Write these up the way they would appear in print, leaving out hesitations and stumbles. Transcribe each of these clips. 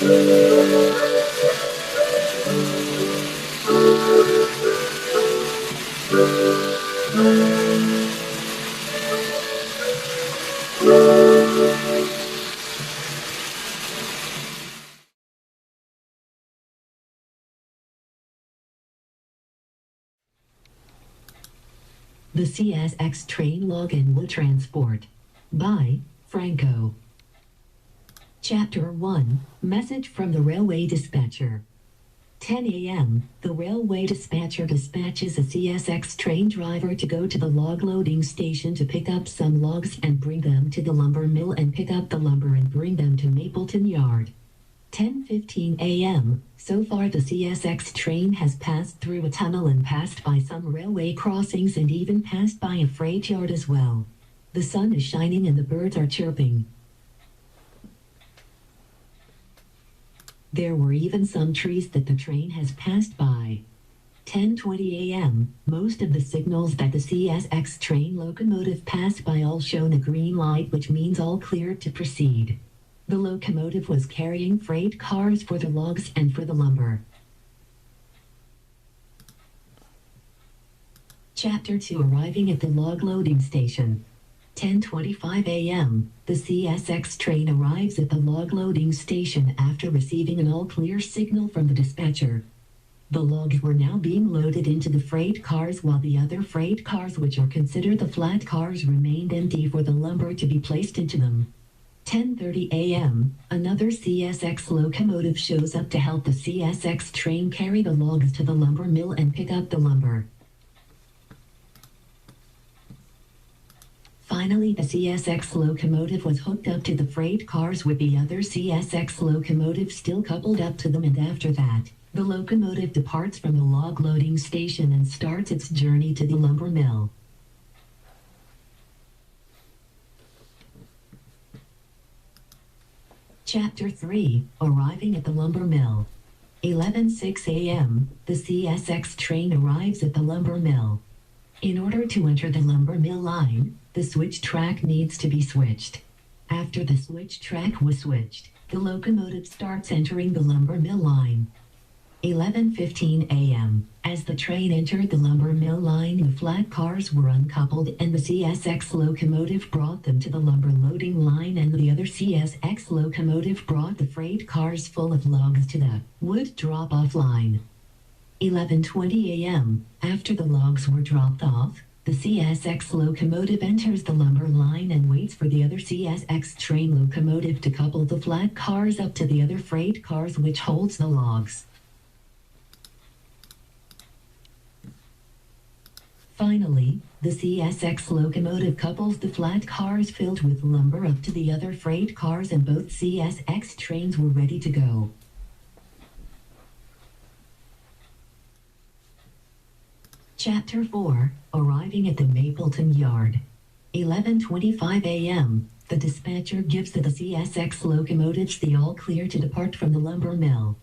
The CSX train login will transport. By Franco. Chapter 1, Message from the Railway Dispatcher. 10 a.m., the railway dispatcher dispatches a CSX train driver to go to the log loading station to pick up some logs and bring them to the lumber mill and pick up the lumber and bring them to Mapleton Yard. 10:15 a.m., so far the CSX train has passed through a tunnel and passed by some railway crossings and even passed by a freight yard as well. The sun is shining and the birds are chirping. There were even some trees that the train has passed by. 10:20 a.m., most of the signals that the CSX train locomotive passed by all shown a green light, which means all cleared to proceed. The locomotive was carrying freight cars for the logs and for the lumber. Chapter 2, Arriving at the log loading station. 10:25 a.m., the CSX train arrives at the log loading station after receiving an all-clear signal from the dispatcher. The logs were now being loaded into the freight cars while the other freight cars, which are considered the flat cars, remained empty for the lumber to be placed into them. 10:30 a.m., another CSX locomotive shows up to help the CSX train carry the logs to the lumber mill and pick up the lumber. Finally, the CSX locomotive was hooked up to the freight cars with the other CSX locomotive still coupled up to them, and after that, the locomotive departs from the log loading station and starts its journey to the lumber mill. Chapter 3, Arriving at the lumber mill. 11:06 a.m., the CSX train arrives at the lumber mill. In order to enter the lumber mill line, the switch track needs to be switched. After the switch track was switched, the locomotive starts entering the lumber mill line. 11:15 a.m. As the train entered the lumber mill line, the flat cars were uncoupled and the CSX locomotive brought them to the lumber loading line, and the other CSX locomotive brought the freight cars full of logs to the wood drop-off line. 11:20 a.m. After the logs were dropped off, the CSX locomotive enters the lumber line and waits for the other CSX train locomotive to couple the flat cars up to the other freight cars, which holds the logs. Finally, the CSX locomotive couples the flat cars filled with lumber up to the other freight cars, and both CSX trains were ready to go. Chapter 4, Arriving at the Mapleton Yard. 11:25 a.m., the dispatcher gives to the CSX locomotives the all-clear to depart from the lumber mill.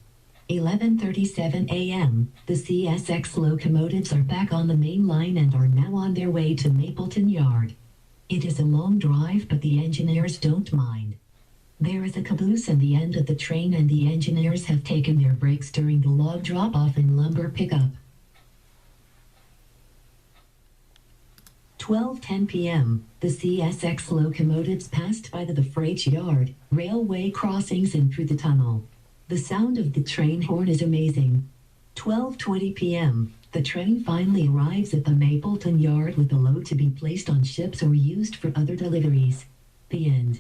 11:37 a.m., the CSX locomotives are back on the main line and are now on their way to Mapleton Yard. It is a long drive, but the engineers don't mind. There is a caboose at the end of the train, and the engineers have taken their breaks during the log drop-off and lumber pickup. 12:10 p.m., the CSX locomotives passed by the freight yard, railway crossings, and through the tunnel. The sound of the train horn is amazing. 12:20 p.m., the train finally arrives at the Mapleton Yard with the load to be placed on ships or used for other deliveries. The end.